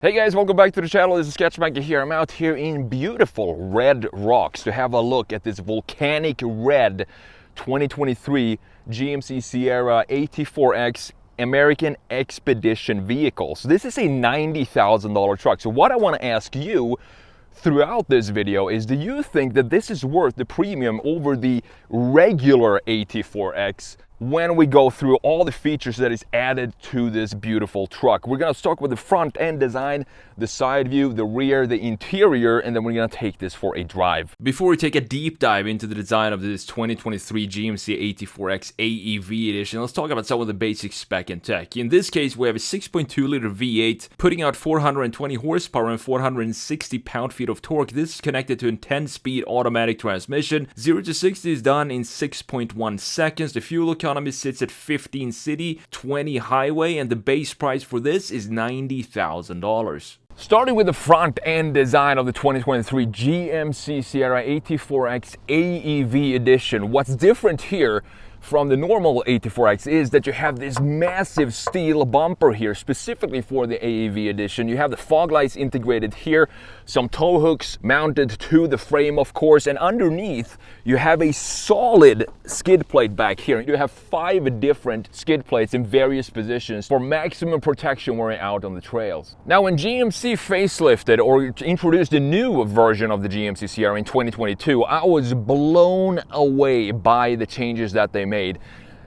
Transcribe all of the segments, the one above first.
Hey guys, welcome back to the channel. This is TheSketchMonkey here. I'm out here in beautiful red rocks to have a look at this volcanic red 2023 GMC Sierra AT4X American Expedition vehicle. So this is a $90,000 truck. So what I want to ask you throughout this video is, do you think that this is worth the premium over the regular AT4X when we go through all the features that is added to this beautiful truck? We're going to start with the front end design, the side view, the rear, the interior, and then we're going to take this for a drive. Before we take a deep dive into the design of this 2023 GMC AT4X AEV edition, let's talk about some of the basic spec and tech. In this case, we have a 6.2 liter V8 putting out 420 horsepower and 460 pound-feet of torque. This is connected to a 10-speed automatic transmission. 0 to 60 is done in 6.1 seconds. The fuel economy sits at 15 city, 20 highway, and the base price for this is $90,000. Starting with the front end design of the 2023 GMC Sierra AT4X AEV edition, what's different here from the normal AT4X is that you have this massive steel bumper here, specifically for the AEV edition. You have the fog lights integrated here, some tow hooks mounted to the frame, of course, and underneath you have a solid skid plate back here. You have 5 different skid plates in various positions for maximum protection when you're out on the trails. Now, when GMC facelifted or introduced a new version of the GMC Sierra in 2022, I was blown away by the changes that they made.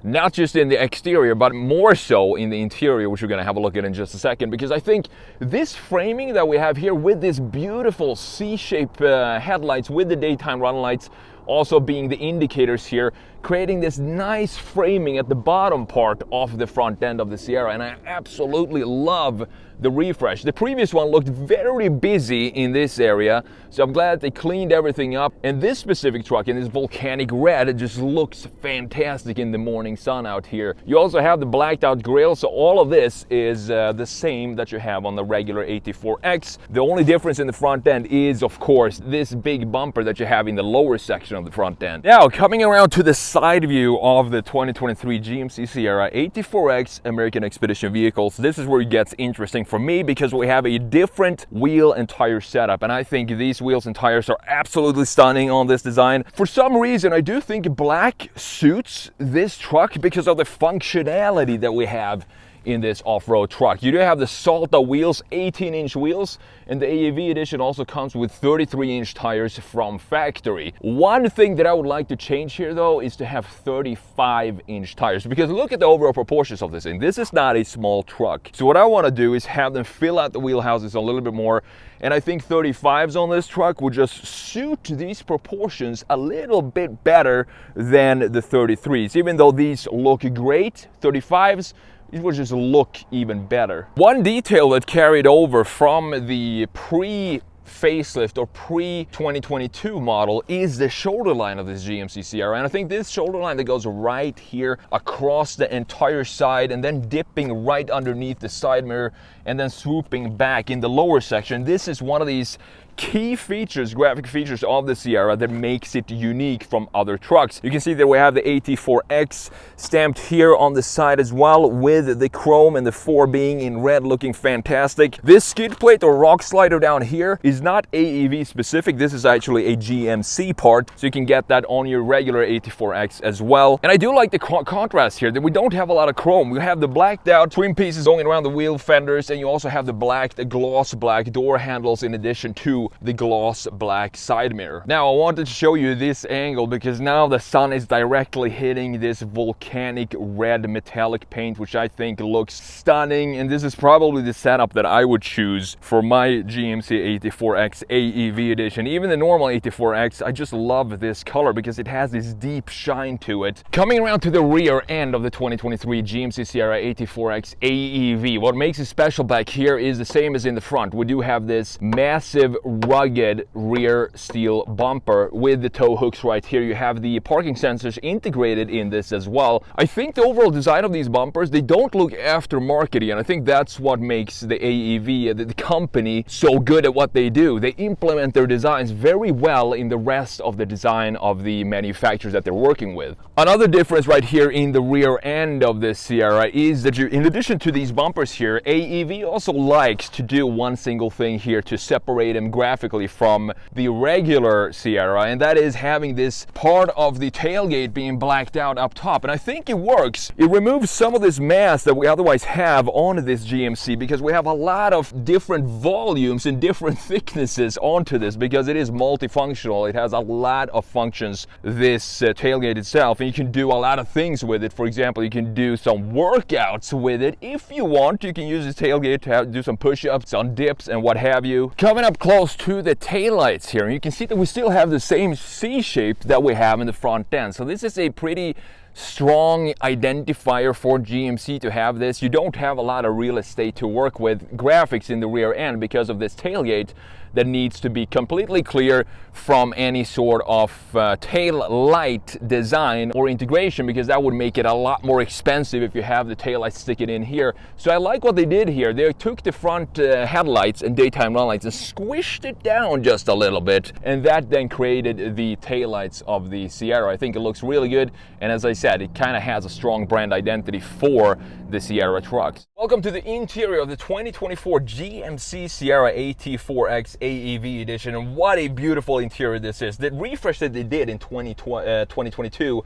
Not just in the exterior, but more so in the interior, which we're going to have a look at in just a second, because I think this framing that we have here with this beautiful C-shaped headlights with the daytime run lights also being the indicators here, creating this nice framing at the bottom part of the front end of the Sierra, and I absolutely love the refresh. The previous one looked very busy in this area, so I'm glad they cleaned everything up, and this specific truck in this volcanic red, it just looks fantastic in the morning sun out here. You also have the blacked out grille, so all of this is the same that you have on the regular AT4X. The only difference in the front end is, of course, this big bumper that you have in the lower section of the front end. Now, coming around to the side view of the 2023 GMC Sierra AT4X American Expedition vehicles, this is where it gets interesting for me, because we have a different wheel and tire setup, and I think these wheels and tires are absolutely stunning on this design. For some reason, I do think black suits this truck because of the functionality that we have in this off-road truck. You do have the Salta wheels, 18-inch wheels, and the AEV edition also comes with 33-inch tires from factory. One thing that I would like to change here though is to have 35-inch tires, because look at the overall proportions of this thing. This is not a small truck. So what I want to do is have them fill out the wheelhouses a little bit more, and I think 35s on this truck would just suit these proportions a little bit better than the 33s. Even though these look great, 35s, it would just look even better. One detail that carried over from the pre-facelift or pre-2022 model is the shoulder line of this GMC Sierra, and I think this shoulder line that goes right here across the entire side and then dipping right underneath the side mirror and then swooping back in the lower section, this is one of these key features, graphic features of the Sierra that makes it unique from other trucks. You can see that we have the AT4X stamped here on the side as well, with the chrome and the 4 being in red, looking fantastic. This skid plate or rock slider down here is not AEV specific. This is actually a GMC part, so you can get that on your regular AT4X as well. And I do like the contrast here, that we don't have a lot of chrome. We have the blacked out trim pieces going around the wheel fenders, and you also have the gloss black door handles in addition to the gloss black side mirror. Now, I wanted to show you this angle because now the sun is directly hitting this volcanic red metallic paint, which I think looks stunning, and this is probably the setup that I would choose for my GMC AT4X AEV edition. Even the normal AT4X, I just love this color because it has this deep shine to it. Coming around to the rear end of the 2023 GMC Sierra AT4X AEV, what makes it special back here is the same as in the front. We do have this massive rugged rear steel bumper with the tow hooks right here. You have the parking sensors integrated in this as well. I think the overall design of these bumpers, they don't look aftermarket-y, and I think that's what makes the AEV, the company, so good at what they do. They implement their designs very well in the rest of the design of the manufacturers that they're working with. Another difference right here in the rear end of this Sierra is that you, in addition to these bumpers here, AEV AEV also likes to do one single thing here to separate them graphically from the regular Sierra, and that is having this part of the tailgate being blacked out up top. And I think it works. It removes some of this mass that we otherwise have on this GMC, because we have a lot of different volumes and different thicknesses onto this, because it is multifunctional. It has a lot of functions, this tailgate itself, and you can do a lot of things with it. For example, you can do some workouts with it if you want. You can use this tailgate to do some push-ups on dips and what have you. Coming up close to the taillights here, you can see that we still have the same C shape that we have in the front end. So this is a pretty strong identifier for GMC to have this. You don't have a lot of real estate to work with graphics in the rear end because of this tailgate that needs to be completely clear from any sort of tail light design or integration, because that would make it a lot more expensive if you have the tail light sticking in here. So I like what they did here. They took the front headlights and daytime run lights and squished it down just a little bit, and that then created the tail lights of the Sierra. I think it looks really good, and as I said, it kind of has a strong brand identity for the Sierra trucks. Welcome to the interior of the 2024 GMC Sierra AT4X AEV edition, and what a beautiful interior this is. The refresh that they did in 2022,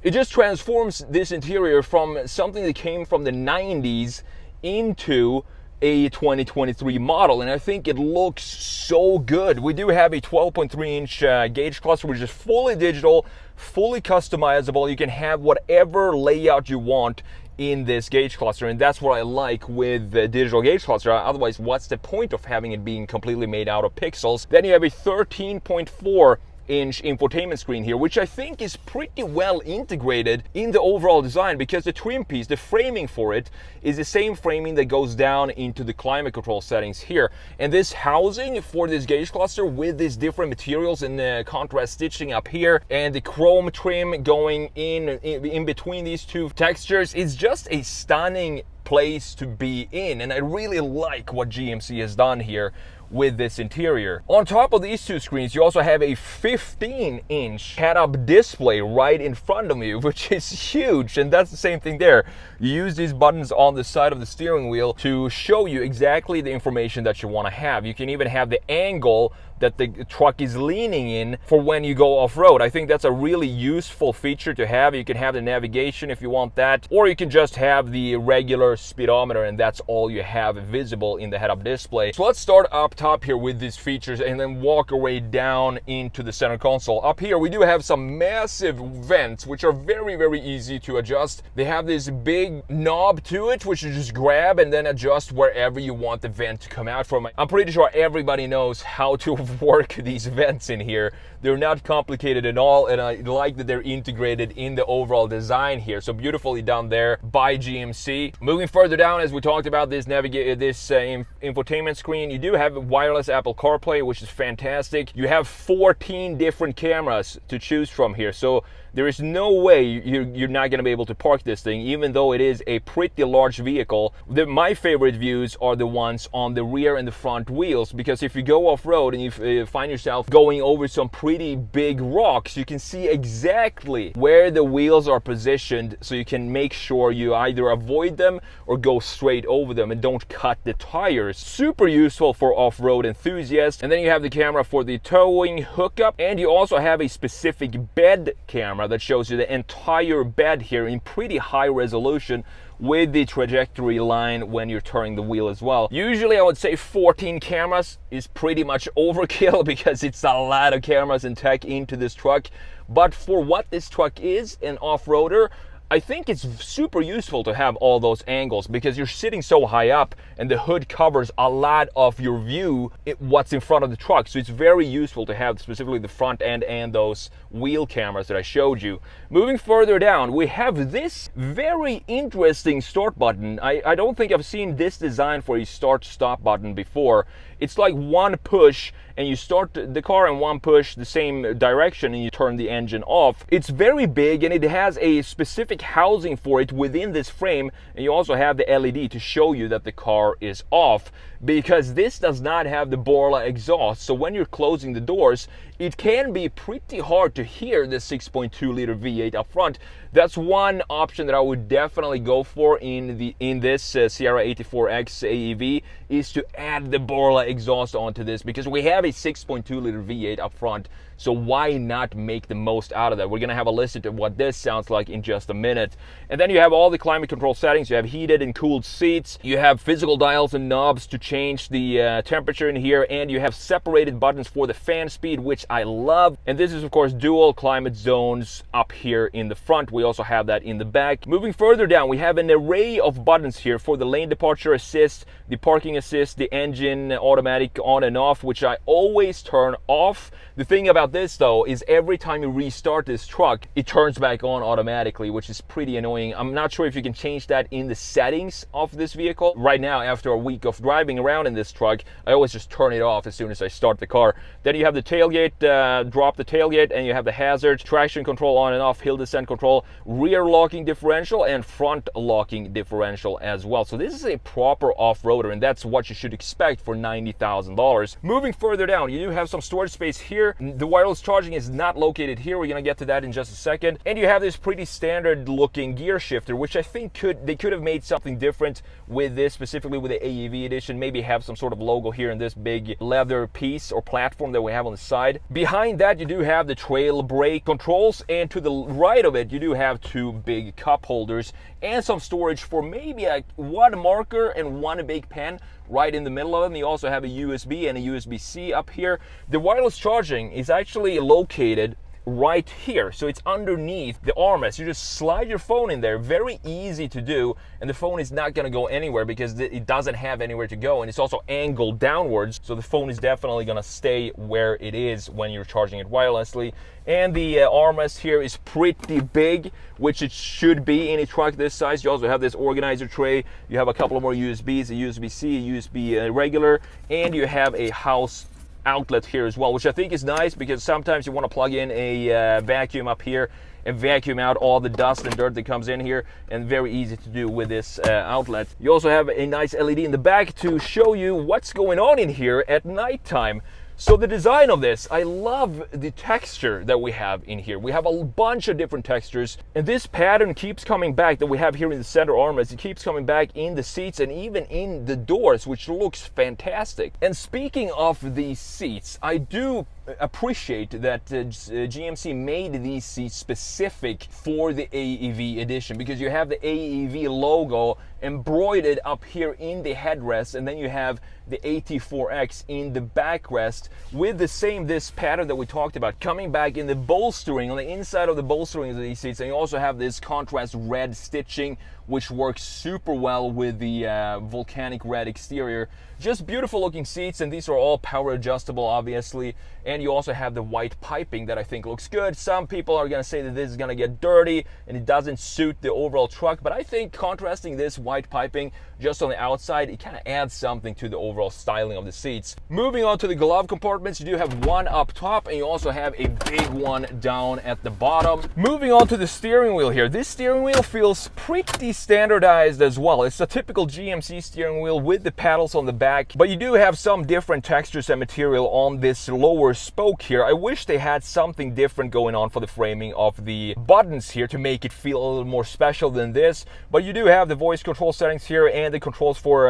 it just transforms this interior from something that came from the 90s into a 2023 model, and I think it looks so good. We do have a 12.3-inch gauge cluster, which is fully digital, fully customizable. You can have whatever layout you want in this gauge cluster, and that's what I like with the digital gauge cluster. Otherwise, what's the point of having it being completely made out of pixels? Then you have a 13.4-inch infotainment screen here, which I think is pretty well integrated in the overall design, because the trim piece, the framing for it, is the same framing that goes down into the climate control settings here. And this housing for this gauge cluster with these different materials and the contrast stitching up here and the chrome trim going in between these two textures is just a stunning place to be in, and I really like what GMC has done here with this interior. On top of these two screens, you also have a 15-inch head-up display right in front of you, which is huge, and that's the same thing there. You use these buttons on the side of the steering wheel to show you exactly the information that you want to have. You can even have the angle that the truck is leaning in for when you go off-road. I think that's a really useful feature to have. You can have the navigation if you want that, or you can just have the regular speedometer, and that's all you have visible in the head-up display. So let's start up top here with these features and then walk our way down into the center console. Up here we do have some massive vents, which are very, very easy to adjust. They have this big knob to it, which you just grab and then adjust wherever you want the vent to come out from. I'm pretty sure everybody knows how to work these vents in here. They're not complicated at all, and I like that they're integrated in the overall design here. So beautifully done there by GMC. Moving further down, as we talked about this infotainment screen, you do have wireless Apple CarPlay, which is fantastic. You have 14 different cameras to choose from here, so there is no way you're not going to be able to park this thing, even though it is a pretty large vehicle. My favorite views are the ones on the rear and the front wheels, because if you go off-road and you find yourself going over some pretty big rocks, you can see exactly where the wheels are positioned, so you can make sure you either avoid them or go straight over them and don't cut the tires. Super useful for off-road enthusiasts. And then you have the camera for the towing hookup, and you also have a specific bed camera that shows you the entire bed here in pretty high resolution with the trajectory line when you're turning the wheel as well. Usually I would say 14 cameras is pretty much overkill because it's a lot of cameras and tech into this truck, but for what this truck is, an off-roader, I think it's super useful to have all those angles, because you're sitting so high up and the hood covers a lot of your view, what's in front of the truck. So it's very useful to have specifically the front end and those wheel cameras that I showed you. Moving further down, we have this very interesting start button. I don't think I've seen this design for a start-stop button before. It's like one push and you start the car in one push the same direction and you turn the engine off. It's very big and it has a specific housing for it within this frame, and you also have the LED to show you that the car is off. because this does not have the Borla exhaust. So when you're closing the doors, it can be pretty hard to hear the 6.2 liter V8 up front. That's one option that I would definitely go for in this Sierra AT4X AEV, is to add the Borla exhaust onto this, because we have a 6.2 liter V8 up front. So why not make the most out of that? We're gonna have a listen to what this sounds like in just a minute. And then you have all the climate control settings. You have heated and cooled seats. You have physical dials and knobs to change the temperature in here. And you have separated buttons for the fan speed, which I love. And this is, of course, dual climate zones up here in the front. We also have that in the back. Moving further down, we have an array of buttons here for the lane departure assist, the parking assist, the engine automatic on and off, which I always turn off. The thing about this though is every time you restart this truck, it turns back on automatically, which is pretty annoying. I'm not sure if you can change that in the settings of this vehicle. Right now, after a week of driving around in this truck, I always just turn it off as soon as I start the car. Then you have the tailgate, drop the tailgate, and you have the hazard, traction control on and off, hill descent control, rear locking differential, and front locking differential as well. So this is a proper off-roader, and that's what you should expect for $90,000. Moving further down, you do have some storage space here. The wireless charging is not located here. We're gonna get to that in just a second. And you have this pretty standard looking gear shifter, which I think they could have made something different with this, specifically with the AEV edition. Maybe have some sort of logo here in this big leather piece or platform that we have on the side. Behind that, you do have the trail brake controls, and to the right of it, you do have two big cup holders and some storage for maybe one marker and one big pen right in the middle of them. You also have a USB and a USB-C up here. The wireless charging is actually located right here, so it's underneath the armrest. You just slide your phone in there, very easy to do, and the phone is not going to go anywhere because it doesn't have anywhere to go, and it's also angled downwards, so the phone is definitely going to stay where it is when you're charging it wirelessly. And the armrest here is pretty big, which it should be in a truck this size. You also have this organizer tray. You have a couple of more USBs, a USB-C, a USB regular, and you have a house outlet here as well, which I think is nice because sometimes you want to plug in a vacuum up here and vacuum out all the dust and dirt that comes in here, and very easy to do with this outlet. You also have a nice LED in the back to show you what's going on in here at nighttime. So the design of this, I love the texture that we have in here. We have a bunch of different textures, and this pattern keeps coming back that we have here in the center armrest. It keeps coming back in the seats and even in the doors, which looks fantastic. And speaking of these seats, I do appreciate that GMC made these seats specific for the AEV edition, because you have the AEV logo embroidered up here in the headrest, and then you have the AT4X in the backrest with this pattern that we talked about coming back in the bolstering, on the inside of the bolstering of these seats. And you also have this contrast red stitching, which works super well with the volcanic red exterior. Just beautiful looking seats, and these are all power adjustable, obviously. And you also have the white piping that I think looks good. Some people are gonna say that this is gonna get dirty and it doesn't suit the overall truck, but I think contrasting this white piping just on the outside, it kind of adds something to the overall styling of the seats. Moving on to the glove compartments, you do have one up top, and you also have a big one down at the bottom. Moving on to the steering wheel here. This steering wheel feels pretty standardized as well. It's a typical GMC steering wheel with the paddles on the back, but you do have some different textures and material on this lower spoke here. I wish they had something different going on for the framing of the buttons here to make it feel a little more special than this, but you do have the voice control settings here and the controls for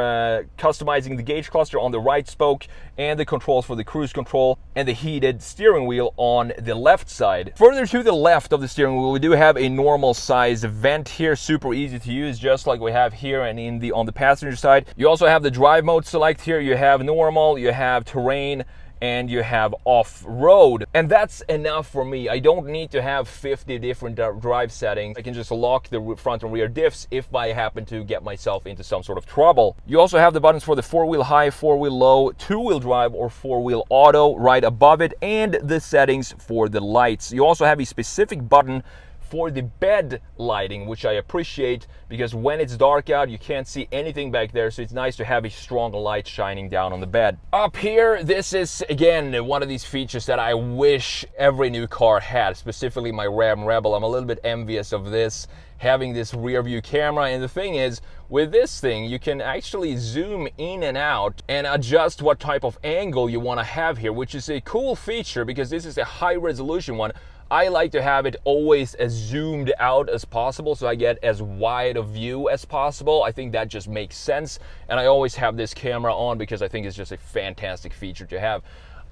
customizing the gauge cluster on the right spoke, and the controls for the cruise control and the heated steering wheel on the left side. Further to the left of the steering wheel, we do have a normal size vent here, super easy to use, just like we have here and on the passenger side. You also have the drive mode select here. You have normal, you have terrain, and you have off-road, and that's enough for me. I don't need to have 50 different drive settings. I can just lock the front and rear diffs if I happen to get myself into some sort of trouble. You also have the buttons for the 4-wheel high, 4-wheel low, 2-wheel drive, or 4-wheel auto right above it, and the settings for the lights. You also have a specific button for the bed lighting, which I appreciate, because when it's dark out you can't see anything back there, so it's nice to have a strong light shining down on the bed. Up here, this is again one of these features that I wish every new car had, specifically my Ram Rebel. I'm a little bit envious of this, having this rear view camera. And the thing is, with this thing, you can actually zoom in and out and adjust what type of angle you want to have here, which is a cool feature because this is a high resolution one. I like to have it always as zoomed out as possible so I get as wide a view as possible. I think that just makes sense, and I always have this camera on because I think it's just a fantastic feature to have.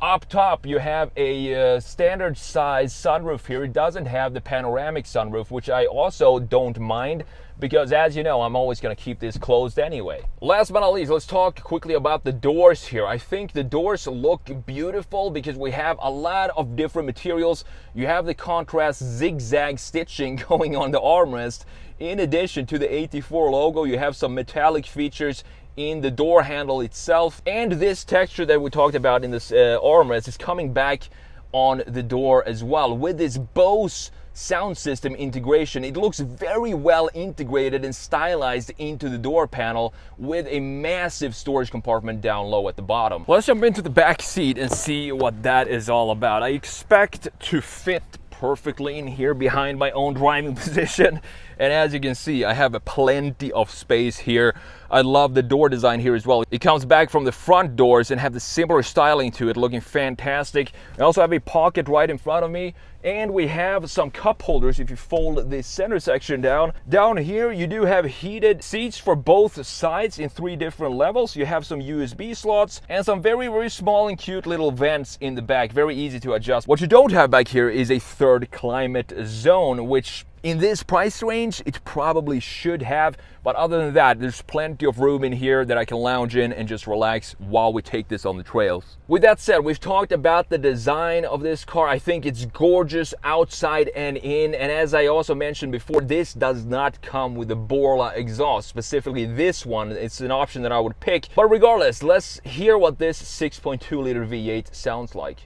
Up top, you have a standard size sunroof here. It doesn't have the panoramic sunroof, which I also don't mind because, as you know, I'm always going to keep this closed anyway. Last but not least, let's talk quickly about the doors here. I think the doors look beautiful because we have a lot of different materials. You have the contrast zigzag stitching going on the armrest. In addition to the AT4 logo, you have some metallic features in the door handle itself, and this texture that we talked about in this armrest is coming back on the door as well. With this Bose sound system integration, it looks very well integrated and stylized into the door panel with a massive storage compartment down low at the bottom. Let's jump into the back seat and see what that is all about. I expect to fit perfectly in here behind my own driving position, and as you can see, I have plenty of space here. I love the door design here as well. It comes back from the front doors and have the similar styling to it, looking fantastic. I also have a pocket right in front of me, and we have some cup holders if you fold the center section down. Down here, you do have heated seats for both sides in 3 different levels. You have some USB slots and some very, very small and cute little vents in the back, very easy to adjust. What you don't have back here is a third climate zone, which in this price range, it probably should have, but other than that, there's plenty of room in here that I can lounge in and just relax while we take this on the trails. With that said, we've talked about the design of this car. I think it's gorgeous outside and in, and as I also mentioned before, this does not come with the Borla exhaust, specifically this one. It's an option that I would pick, but regardless, let's hear what this 6.2 liter V8 sounds like.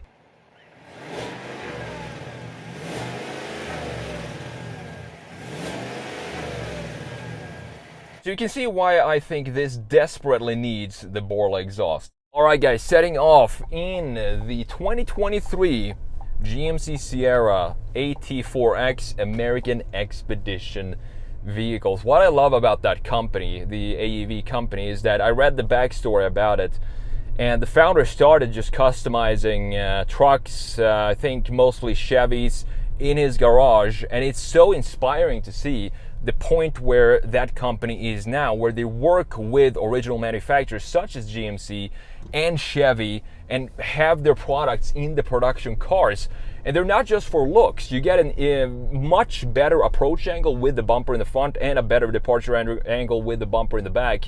So you can see why I think this desperately needs the Borla exhaust. Alright guys, setting off in the 2023 GMC Sierra AT4X American Expedition vehicles. What I love about that company, the AEV company, is that I read the backstory about it, and the founder started just customizing trucks, I think mostly Chevys, in his garage, and it's so inspiring to see the point where that company is now, where they work with original manufacturers such as GMC and Chevy and have their products in the production cars. And they're not just for looks. You get a much better approach angle with the bumper in the front and a better departure angle with the bumper in the back.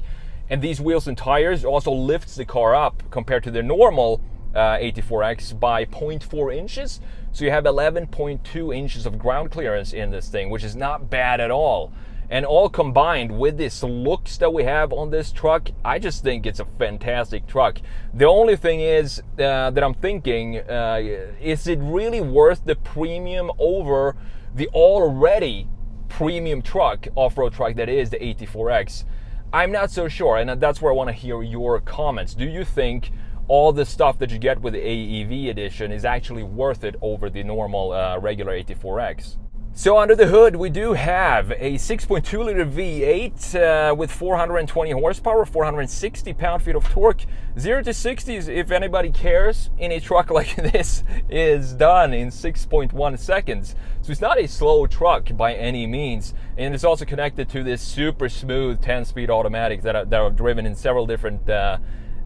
And these wheels and tires also lifts the car up compared to the normal AT4X by 0.4 inches. So you have 11.2 inches of ground clearance in this thing, which is not bad at all. And all combined with this looks that we have on this truck, I just think it's a fantastic truck. The only thing is that I'm thinking, is it really worth the premium over the already premium truck, off-road truck that is the AT4X? I'm not so sure, and that's where I want to hear your comments. Do you think all the stuff that you get with the AEV edition is actually worth it over the normal regular AT4X? So under the hood, we do have a 6.2 liter V8 with 420 horsepower, 460 pound-feet of torque. 0 to 60, if anybody cares, in a truck like this is done in 6.1 seconds. So it's not a slow truck by any means. And it's also connected to this super smooth 10-speed automatic that I've driven in several different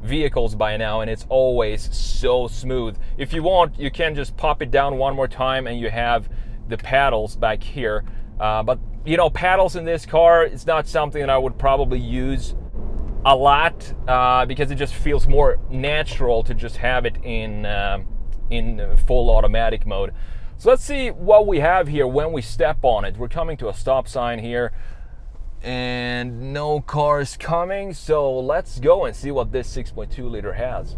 vehicles by now, and it's always so smooth. If you want, you can just pop it down one more time and you have the paddles back here, but you know, paddles in this car, it's not something that I would probably use a lot because it just feels more natural to just have it in full automatic mode. So let's see what we have here when we step on it. We're coming to a stop sign here and no cars coming, so let's go and see what this 6.2 liter has.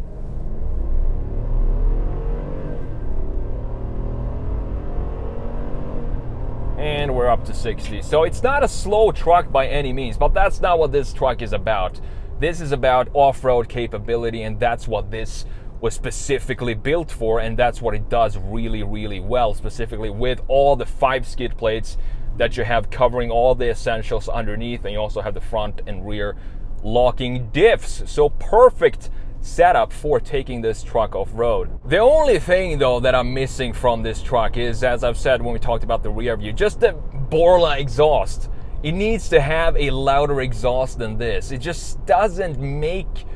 And we're up to 60. So it's not a slow truck by any means, but that's not what this truck is about. This is about off-road capability, and that's what this was specifically built for, and that's what it does really, really well, specifically with all the 5 skid plates that you have covering all the essentials underneath, and you also have the front and rear locking diffs. So perfect setup for taking this truck off-road. The only thing though that I'm missing from this truck is, as I've said when we talked about the rear view, just the Borla exhaust. It needs to have a louder exhaust than this. It just doesn't make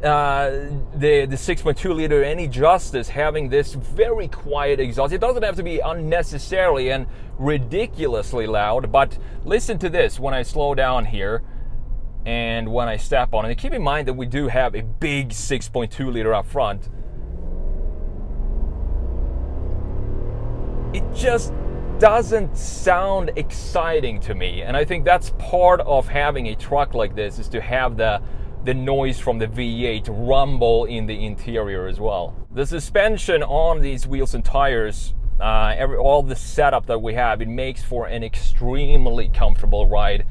the 6.2 liter any justice having this very quiet exhaust. It doesn't have to be unnecessarily and ridiculously loud, but listen to this when I slow down here and when I step on it. And keep in mind that we do have a big 6.2 liter up front. It just doesn't sound exciting to me, and I think that's part of having a truck like this, is to have the noise from the V8 rumble in the interior as well. The suspension on these wheels and tires, all the setup that we have, it makes for an extremely comfortable ride.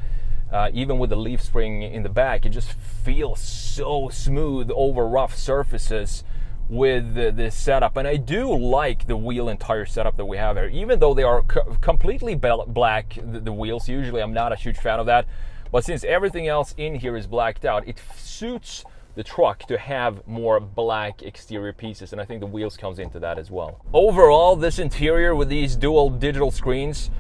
Even with the leaf spring in the back, it just feels so smooth over rough surfaces with this setup. And I do like the wheel and tire setup that we have here, even though they are completely black, the wheels. Usually I'm not a huge fan of that, but since everything else in here is blacked out, it suits the truck to have more black exterior pieces, and I think the wheels comes into that as well. Overall, this interior with these dual digital screens,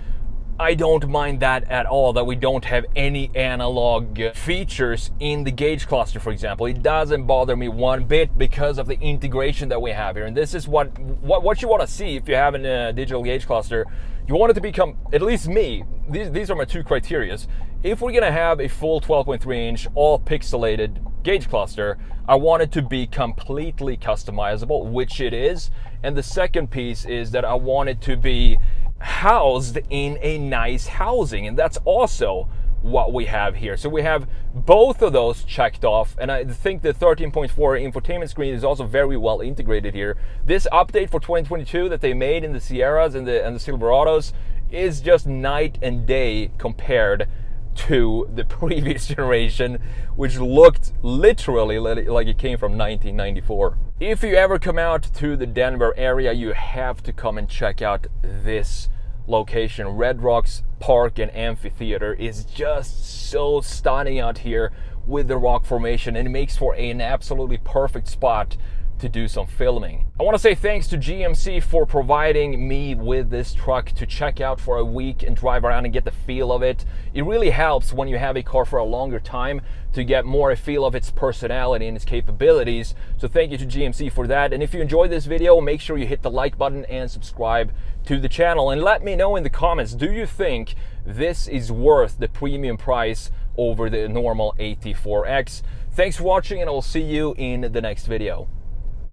I don't mind that at all, that we don't have any analog features in the gauge cluster, for example. It doesn't bother me one bit because of the integration that we have here. And this is what you want to see if you have a digital gauge cluster. You want it to become, at least me, these are my two criterias. If we're going to have a full 12.3 inch all pixelated gauge cluster, I want it to be completely customizable, which it is. And the second piece is that I want it to be housed in a nice housing, and that's also what we have here. So we have both of those checked off, and I think the 13.4 infotainment screen is also very well integrated here. This update for 2022 that they made in the Sierras and the Silverados is just night and day compared to the previous generation, which looked literally like it came from 1994. If you ever come out to the Denver area, you have to come and check out this location. Red Rocks Park and Amphitheater is just so stunning out here with the rock formation, and it makes for an absolutely perfect spot to do some filming. I want to say thanks to GMC for providing me with this truck to check out for a week and drive around and get the feel of it. It really helps when you have a car for a longer time to get more a feel of its personality and its capabilities. So thank you to GMC for that. And if you enjoyed this video, make sure you hit the like button and subscribe to the channel. And let me know in the comments, do you think this is worth the premium price over the normal AT4X? Thanks for watching, and I will see you in the next video.